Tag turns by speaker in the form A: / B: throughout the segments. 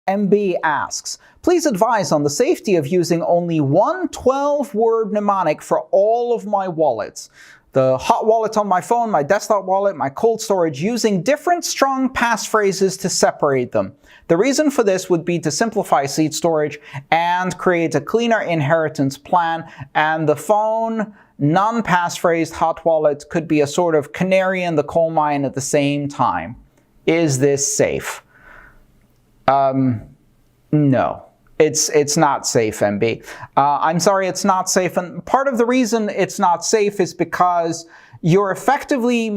A: MB asks, please advise on the safety of using only one 12-word mnemonic for all of my wallets. The hot wallet on my phone, my desktop wallet, my cold storage, using different strong passphrases to separate them. The reason for this would be to simplify seed storage and create a cleaner inheritance plan, and the phone non-passphrased hot wallet could be a sort of canary in the coal mine at the same time. Is this safe? No. It's not safe, MB. I'm sorry, it's not safe. And part of the reason it's not safe is because you're effectively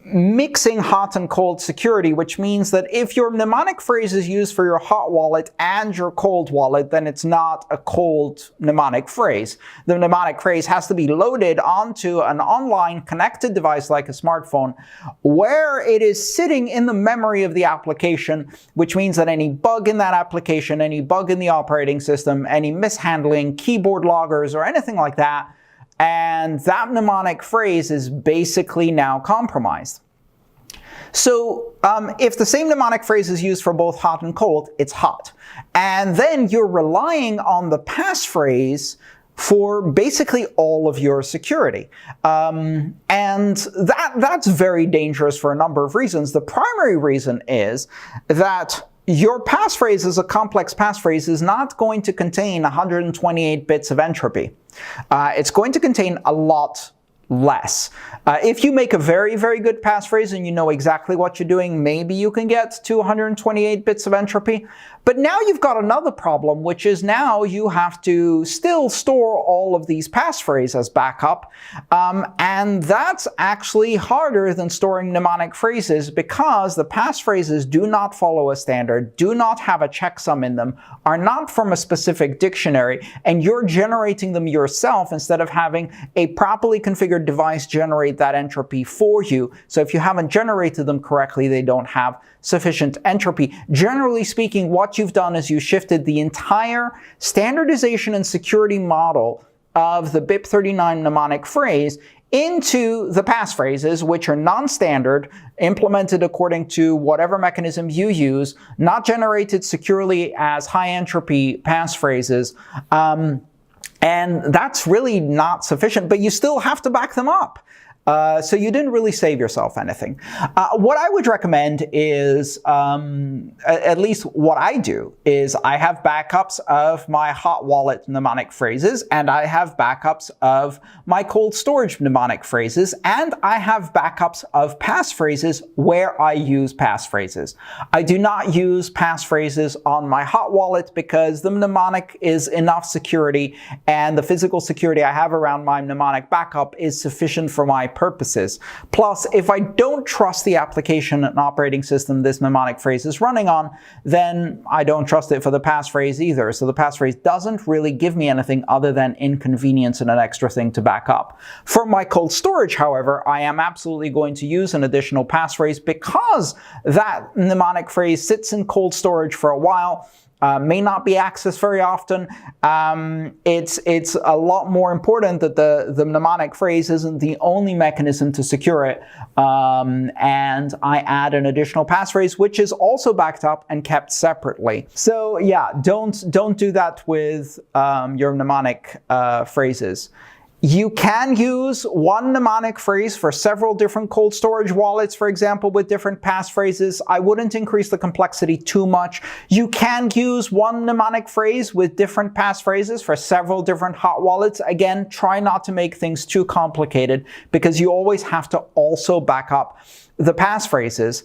A: mixing hot and cold security, which means that if your mnemonic phrase is used for your hot wallet and your cold wallet, then it's not a cold mnemonic phrase. The mnemonic phrase has to be loaded onto an online connected device like a smartphone, where it is sitting in the memory of the application, which means that any bug in that application, any bug in the operating system, any mishandling, keyboard loggers, or anything like that, and that mnemonic phrase is basically now compromised. So if the same mnemonic phrase is used for both hot and cold, it's hot. And then you're relying on the passphrase for basically all of your security. And that's very dangerous for a number of reasons. The primary reason is that your passphrase as a complex passphrase is not going to contain 128 bits of entropy. It's going to contain a lot less. If you make a very, very good passphrase and you know exactly what you're doing, maybe you can get to 128 bits of entropy. But now you've got another problem, which is now you have to still store all of these passphrases as backup. And that's actually harder than storing mnemonic phrases, because the passphrases do not follow a standard, do not have a checksum in them, are not from a specific dictionary, and you're generating them yourself instead of having a properly configured device generate that entropy for you. So if you haven't generated them correctly, they don't have sufficient entropy. Generally speaking, what you've done is you shifted the entire standardization and security model of the BIP39 mnemonic phrase into the passphrases, which are non-standard, implemented according to whatever mechanism you use, not generated securely as high entropy passphrases. And that's really not sufficient, but you still have to back them up. So you didn't really save yourself anything. What I would recommend is, at least what I do, is I have backups of my hot wallet mnemonic phrases, and I have backups of my cold storage mnemonic phrases, and I have backups of passphrases where I use passphrases. I do not use passphrases on my hot wallet because the mnemonic is enough security, and the physical security I have around my mnemonic backup is sufficient for my purposes. Plus, if I don't trust the application and operating system this mnemonic phrase is running on, then I don't trust it for the passphrase either. So the passphrase doesn't really give me anything other than inconvenience and an extra thing to back up. For my cold storage, however, I am absolutely going to use an additional passphrase because that mnemonic phrase sits in cold storage for a while. May not be accessed very often. It's a lot more important that the mnemonic phrase isn't the only mechanism to secure it. And I add an additional passphrase, which is also backed up and kept separately. So yeah, don't do that with your mnemonic phrases. You can use one mnemonic phrase for several different cold storage wallets, for example, with different passphrases. I wouldn't increase the complexity too much. You can use one mnemonic phrase with different passphrases for several different hot wallets. Again, try not to make things too complicated because you always have to also back up the passphrases.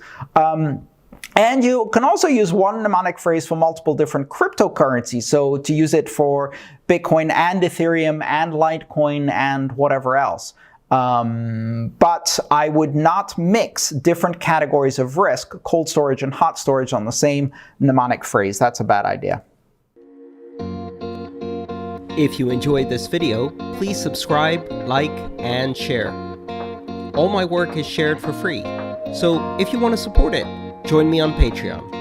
A: And you can also use one mnemonic phrase for multiple different cryptocurrencies. So to use it for Bitcoin and Ethereum and Litecoin and whatever else. But I would not mix different categories of risk, cold storage and hot storage, on the same mnemonic phrase. That's a bad idea.
B: If you enjoyed this video, please subscribe, like, and share. All my work is shared for free. So if you want to support it, join me on Patreon.